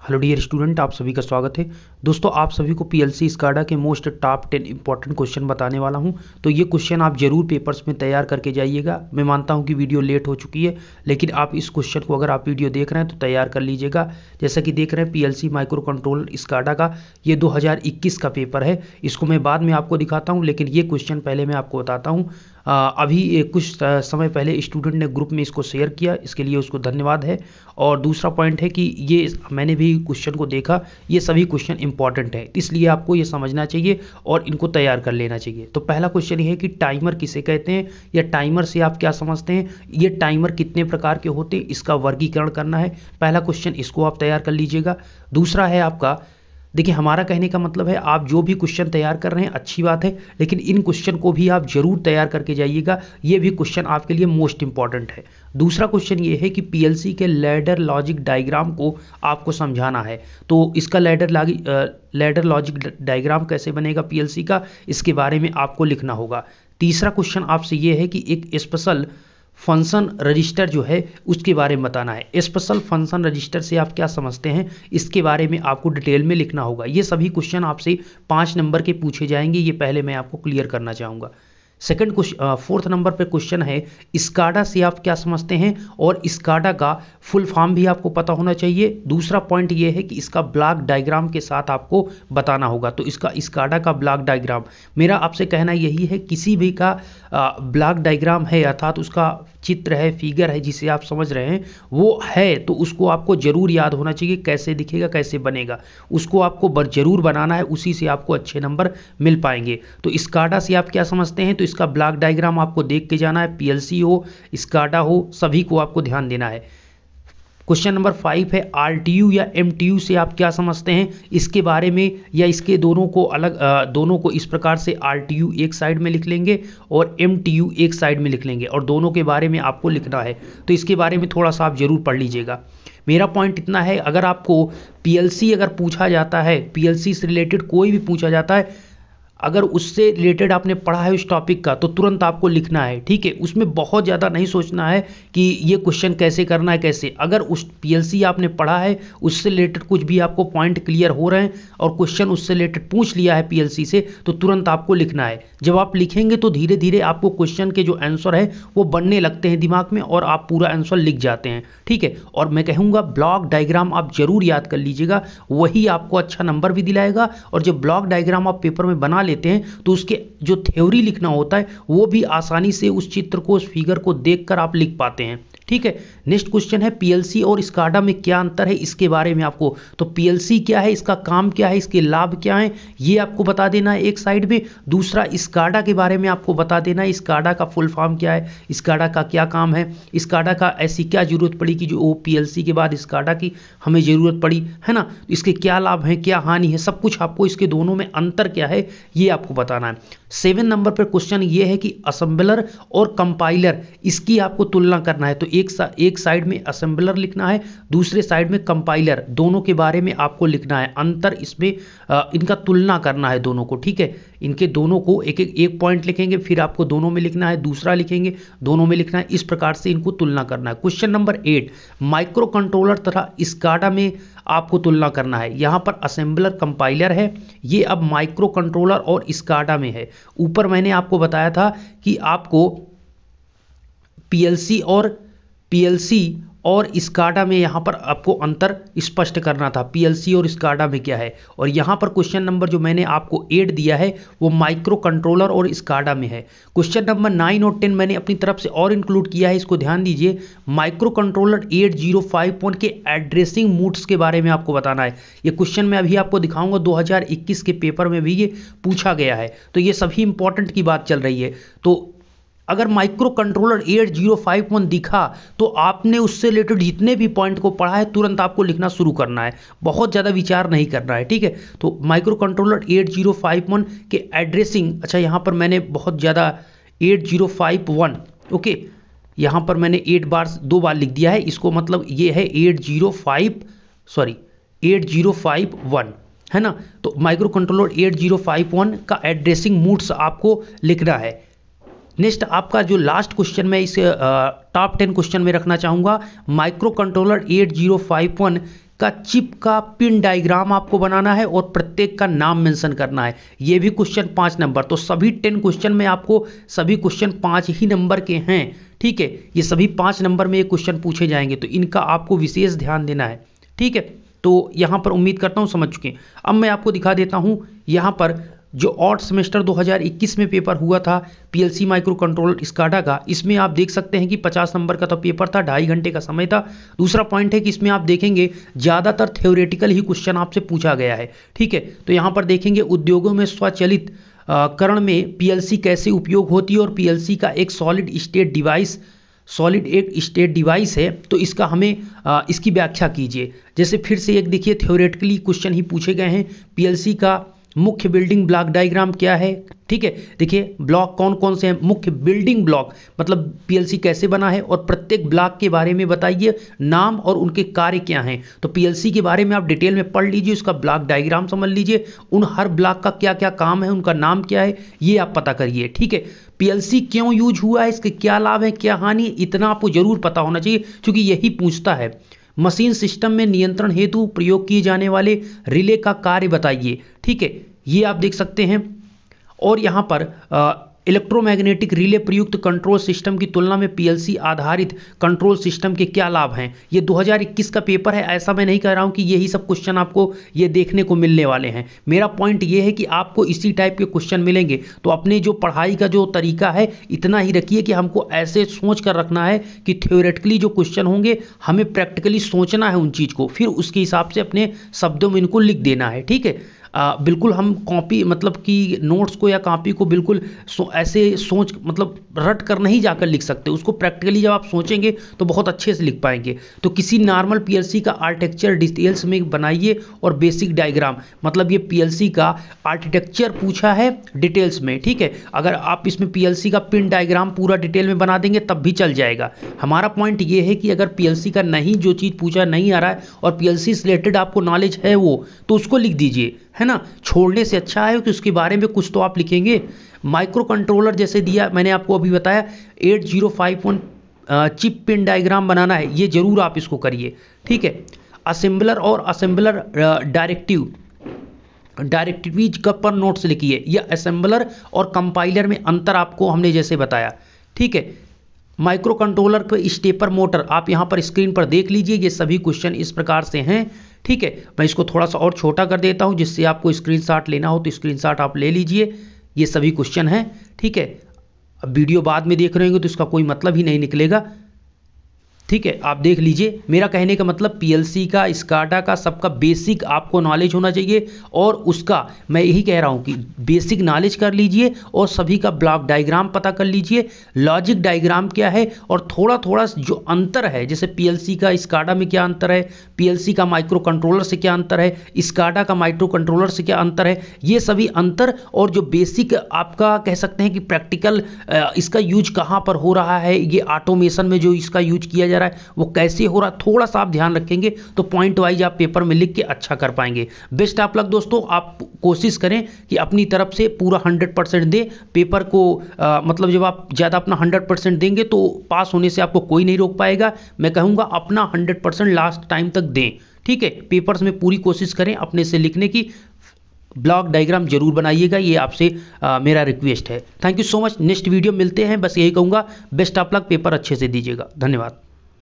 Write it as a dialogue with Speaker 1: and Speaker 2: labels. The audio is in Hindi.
Speaker 1: हेलो डियर स्टूडेंट, आप सभी का स्वागत है। दोस्तों, आप सभी को पीएलसी स्काडा के मोस्ट टॉप 10 इंपॉर्टेंट क्वेश्चन बताने वाला हूं। तो ये क्वेश्चन आप जरूर पेपर्स में तैयार करके जाइएगा। मैं मानता हूं कि वीडियो लेट हो चुकी है, लेकिन आप इस क्वेश्चन को अगर आप वीडियो देख रहे हैं तो तैयार कर लीजिएगा। जैसा कि देख रहे हैं पीएलसी माइक्रो कंट्रोलर स्काडा का ये 2021 का पेपर है। इसको मैं बाद में आपको दिखाता हूँ, लेकिन ये क्वेश्चन पहले मैं आपको बताता हूँ। अभी कुछ समय पहले स्टूडेंट ने ग्रुप में इसको शेयर किया, इसके लिए उसको धन्यवाद है। और दूसरा पॉइंट है कि ये मैंने भी क्वेश्चन को देखा, ये सभी क्वेश्चन इंपॉर्टेंट है, इसलिए आपको ये समझना चाहिए और इनको तैयार कर लेना चाहिए। तो पहला क्वेश्चन ये है कि टाइमर किसे कहते हैं, या टाइमर से आप क्या समझते हैं, ये टाइमर कितने प्रकार के होते हैं, इसका वर्गीकरण करना है। पहला क्वेश्चन, इसको आप तैयार कर लीजिएगा। दूसरा है आपका, देखिए हमारा कहने का मतलब है आप जो भी क्वेश्चन तैयार कर रहे हैं अच्छी बात है, लेकिन इन क्वेश्चन को भी आप जरूर तैयार करके जाइएगा। ये भी क्वेश्चन आपके लिए मोस्ट इंपॉर्टेंट है। दूसरा क्वेश्चन ये है कि पीएलसी के लैडर लॉजिक डायग्राम को आपको समझाना है। तो इसका लैडर लॉजिक डायग्राम कैसे बनेगा पीएलसी का, इसके बारे में आपको लिखना होगा। तीसरा क्वेश्चन आपसे ये है कि एक स्पेशल फंक्शन रजिस्टर जो है उसके बारे में बताना है। स्पेशल फंक्शन रजिस्टर से आप क्या समझते हैं, इसके बारे में आपको डिटेल में लिखना होगा। ये सभी क्वेश्चन आपसे 5 नंबर के पूछे जाएंगे, ये पहले मैं आपको क्लियर करना चाहूँगा। सेकंड क्वेश्चन, 4th नंबर पे क्वेश्चन है, स्काडा से आप क्या समझते हैं, और स्काडा का फुल फॉर्म भी आपको पता होना चाहिए। दूसरा पॉइंट ये है कि इसका ब्लॉक डायग्राम के साथ आपको बताना होगा। तो इसका स्काडा का ब्लॉक डायग्राम, मेरा आपसे कहना यही है, किसी भी का ब्लॉक डायग्राम है अर्थात उसका चित्र है, फिगर है, जिसे आप समझ रहे हैं वो है, तो उसको आपको जरूर याद होना चाहिए कैसे दिखेगा, कैसे बनेगा, उसको आपको जरूर बनाना है, उसी से आपको अच्छे नंबर मिल पाएंगे। तो स्काडा से आप क्या समझते हैं, तो इसका ब्लॉक डायग्राम आपको देख के जाना है। पीएलसी हो, स्काडा हो, सभी को आपको ध्यान देना है। क्वेश्चन नंबर 5 है, आरटीयू या एमटीयू से आप क्या समझते हैं, इसके बारे में, या इसके दोनों को अलग, दोनों को इस प्रकार से आरटीयू एक साइड में लिख लेंगे और एमटीयू एक साइड में लिख लेंगे, और दोनों के बारे में आपको लिखना है। तो इसके बारे में थोड़ा सा आप जरूर पढ़ लीजिएगा। मेरा पॉइंट इतना है, अगर आपको पीएलसी अगर पूछा जाता है, पीएलसी से रिलेटेड कोई भी पूछा जाता है, अगर उससे रिलेटेड आपने पढ़ा है उस टॉपिक का, तो तुरंत आपको लिखना है, ठीक है। उसमें बहुत ज़्यादा नहीं सोचना है कि ये क्वेश्चन कैसे करना है, कैसे। अगर उस पीएलसी आपने पढ़ा है, उससे रिलेटेड कुछ भी आपको पॉइंट क्लियर हो रहे हैं और क्वेश्चन उससे रिलेटेड पूछ लिया है पीएलसी से, तो तुरंत आपको लिखना है। जब आप लिखेंगे तो धीरे धीरे आपको क्वेश्चन के जो आंसर है वो बनने लगते हैं दिमाग में, और आप पूरा आंसर लिख जाते हैं, ठीक है। और मैं कहूँगा ब्लॉक डायग्राम आप जरूर याद कर लीजिएगा, वही आपको अच्छा नंबर भी दिलाएगा। और जब ब्लॉक डायग्राम आप पेपर में बना लेते हैं तो उसके जो थ्योरी लिखना होता है वो भी आसानी से उस चित्र को, उस फिगर को देखकर आप लिख पाते हैं, ठीक है। नेक्स्ट क्वेश्चन है, पीएलसी और स्काडा में क्या अंतर है, इसके बारे में आपको, तो पीएलसी क्या है, इसका काम क्या है, इसके लाभ क्या हैं, ये आपको बता देना है एक साइड में। दूसरा, स्काडा के बारे में आपको बता देना है, स्काडा का फुल फॉर्म क्या है, स्काडा का क्या काम है, स्काडा का ऐसी क्या जरूरत पड़ी कि जो पीएलसी के बाद स्काडा की हमें जरूरत पड़ी, है ना। इसके क्या लाभ हैं, क्या हानि है, सब कुछ आपको, इसके दोनों में अंतर क्या है ये आपको बताना है। 7 नंबर पर क्वेश्चन ये है कि असेंबलर और कंपाइलर, इसकी आपको तुलना करना है। तो एक साइड में असेंबलर लिखना है, दूसरे साइड में कंपाइलर, दोनों के बारे में आपको लिखना है। अंतर इसमें इनका तुलना करना है दोनों को, ठीक है। इनके दोनों को एक पॉइंट लिखेंगे, फिर आपको दोनों में लिखना है, दूसरा लिखेंगे, दोनों में लिखना है, इस प्रकार से इनको तुलना करना है। क्वेश्चन नंबर 8, माइक्रो कंट्रोलर तथा स्काडा में आपको तुलना करना है। यहाँ पर असेंबलर कंपाइलर है, ये अब माइक्रो कंट्रोलर और स्काडा में है। ऊपर मैंने आपको बताया था कि आपको पीएलसी और स्काडा में यहाँ पर आपको अंतर स्पष्ट करना था, पीएलसी और स्काडा में क्या है। और यहाँ पर क्वेश्चन नंबर जो मैंने आपको 8 दिया है वो माइक्रो कंट्रोलर और स्काडा में है। क्वेश्चन नंबर 9 और 10 मैंने अपनी तरफ से और इंक्लूड किया है, इसको ध्यान दीजिए। माइक्रो कंट्रोलर 8051 के एड्रेसिंग मोड्स के बारे में आपको बताना है। ये क्वेश्चन मैं अभी आपको दिखाऊंगा, 2021 के पेपर में भी ये पूछा गया है, तो ये सभी इंपॉर्टेंट की बात चल रही है। तो अगर माइक्रो कंट्रोलर 8051 दिखा तो आपने उससे रिलेटेड जितने भी पॉइंट को पढ़ा है तुरंत आपको लिखना शुरू करना है, बहुत ज़्यादा विचार नहीं करना है, ठीक है। तो माइक्रो कंट्रोलर 8051 के एड्रेसिंग, अच्छा यहाँ पर मैंने बहुत ज़्यादा 8051, ओके, यहाँ पर मैंने 2 बार लिख दिया है, इसको मतलब ये है 8051, है ना। तो माइक्रो कंट्रोलर 8051 का एड्रेसिंग मोड्स आपको लिखना है। नेक्स्ट आपका जो लास्ट क्वेश्चन मैं इस टॉप 10 क्वेश्चन में रखना चाहूँगा, माइक्रो कंट्रोलर 8051 का चिप का पिन डायग्राम आपको बनाना है और प्रत्येक का नाम मेंशन करना है। ये भी क्वेश्चन 5 नंबर। तो सभी 10 क्वेश्चन में आपको सभी क्वेश्चन 5 ही नंबर के हैं, ठीक है। ये सभी 5 नंबर में ये क्वेश्चन पूछे जाएंगे, तो इनका आपको विशेष ध्यान देना है, ठीक है। तो यहाँ पर उम्मीद करता हूँ समझ चुके हैं। अब मैं आपको दिखा देता हूँ यहाँ पर जो ऑड सेमेस्टर 2021 में पेपर हुआ था पीएलसी माइक्रो कंट्रोलर स्काडा का, इसमें आप देख सकते हैं कि 50 नंबर का तो पेपर था, 2.5 घंटे का समय था। दूसरा पॉइंट है कि इसमें आप देखेंगे ज़्यादातर थ्योरेटिकल ही क्वेश्चन आपसे पूछा गया है, ठीक है। तो यहाँ पर देखेंगे उद्योगों में स्वचालित करण में पीएलसी कैसे उपयोग होती है और पीएलसी का एक सॉलिड स्टेट डिवाइस है, तो इसका हमें इसकी व्याख्या कीजिए। जैसे फिर से एक देखिए थ्योरेटिकली क्वेश्चन ही पूछे गए हैं, पीएलसी का मुख्य बिल्डिंग ब्लॉक डायग्राम क्या है, ठीक है। देखिए ब्लॉक कौन कौन से हैं, मुख्य बिल्डिंग ब्लॉक मतलब पीएलसी कैसे बना है और प्रत्येक ब्लॉक के बारे में बताइए, नाम और उनके कार्य क्या हैं। तो पीएलसी के बारे में आप डिटेल में पढ़ लीजिए, उसका ब्लॉक डायग्राम समझ लीजिए, उन हर ब्लॉक का क्या क्या काम है, उनका नाम क्या है, ये आप पता करिए, ठीक है। पीएलसी क्यों यूज हुआ है, इसके क्या लाभ है क्या हानि, इतना आपको जरूर पता होना चाहिए, क्योंकि यही पूछता है। मशीन सिस्टम में नियंत्रण हेतु प्रयोग किए जाने वाले रिले का कार्य बताइए, ठीक है, ये आप देख सकते हैं। और यहाँ पर इलेक्ट्रोमैग्नेटिक रिले प्रयुक्त कंट्रोल सिस्टम की तुलना में पीएलसी आधारित कंट्रोल सिस्टम के क्या लाभ हैं। ये 2021 का पेपर है, ऐसा मैं नहीं कह रहा हूँ कि यही सब क्वेश्चन आपको ये देखने को मिलने वाले हैं। मेरा पॉइंट ये है कि आपको इसी टाइप के क्वेश्चन मिलेंगे, तो अपने जो पढ़ाई का जो तरीका है इतना ही रखिए कि हमको ऐसे सोच कर रखना है कि थ्योरेटिकली जो क्वेश्चन होंगे हमें प्रैक्टिकली सोचना है उन चीज़ को, फिर उसके हिसाब से अपने शब्दों में इनको लिख देना है, ठीक है। बिल्कुल हम कॉपी मतलब कि नोट्स को या कॉपी को बिल्कुल ऐसे सोच मतलब रट कर नहीं जाकर लिख सकते, उसको प्रैक्टिकली जब आप सोचेंगे तो बहुत अच्छे से लिख पाएंगे। तो किसी नॉर्मल पीएलसी का आर्किटेक्चर डिटेल्स में बनाइए और बेसिक डायग्राम, मतलब ये पीएलसी का आर्किटेक्चर पूछा है डिटेल्स में, ठीक है। अगर आप इसमें पीएलसी का पिन डायग्राम पूरा डिटेल में बना देंगे तब भी चल जाएगा। हमारा पॉइंट ये है कि अगर पीएलसी का नहीं जो चीज़ पूछा नहीं आ रहा है और पीएलसी से रिलेटेड आपको नॉलेज है वो, तो उसको लिख दीजिए, है ना। छोड़ने से अच्छा है कि उसके बारे में कुछ तो आप लिखेंगे। माइक्रो कंट्रोलर जैसे दिया मैंने आपको अभी बताया 8051 चिप पिन डायग्राम बनाना है, ये जरूर आप इसको करिए, ठीक है। असेंबलर और असेंबलर डायरेक्टिवीज का पर नोट्स लिखिए, यह असेंबलर और कंपाइलर में अंतर आपको हमने जैसे बताया, ठीक है। माइक्रो कंट्रोलर पे स्टेपर मोटर आप यहाँ पर स्क्रीन पर देख लीजिए, ये सभी क्वेश्चन इस प्रकार से हैं, ठीक है। मैं इसको थोड़ा सा और छोटा कर देता हूँ जिससे आपको स्क्रीनशॉट लेना हो तो स्क्रीनशॉट आप ले लीजिए, ये सभी क्वेश्चन हैं, ठीक है। अब वीडियो बाद में देख रहे होंगे तो इसका कोई मतलब ही नहीं निकलेगा, ठीक है। आप देख लीजिए, मेरा कहने का मतलब पीएलसी का स्काडा का सबका बेसिक आपको नॉलेज होना चाहिए, और उसका मैं यही कह रहा हूँ कि बेसिक नॉलेज कर लीजिए और सभी का ब्लॉक डायग्राम पता कर लीजिए, लॉजिक डायग्राम क्या है और थोड़ा थोड़ा जो अंतर है, जैसे पीएलसी का स्काडा में क्या अंतर है, पीएलसी का माइक्रो कंट्रोलर से क्या अंतर है, स्काडा का माइक्रो कंट्रोलर से क्या अंतर है, ये सभी अंतर और जो बेसिक आपका कह सकते हैं कि प्रैक्टिकल इसका यूज कहाँ पर हो रहा है, ये ऑटोमेशन में जो इसका यूज किया जा रहा है वो कैसे हो रहा है, थोड़ा सा आप ध्यान रखेंगे तो पॉइंट वाइज आप पेपर में लिख के अच्छा कर पाएंगे। बेस्ट ऑफ लक दोस्तों, आप कोशिश करें कि अपनी तरफ से पूरा 100% दें पेपर को, मतलब जब आप ज़्यादा अपना 100% देंगे तो पास होने से आपको कोई नहीं रोक पाएगा। मैं कहूँगा अपना 100% लास्ट टाइम तक दें, ठीक है। पेपर्स में पूरी कोशिश करें अपने से लिखने की, ब्लॉक डायग्राम जरूर बनाइएगा, ये आपसे मेरा रिक्वेस्ट है। Thank you so much, next video मिलते हैं। बस यही कहूँगा, बेस्ट ऑफ लक, पेपर अच्छे से दीजिएगा, धन्यवाद।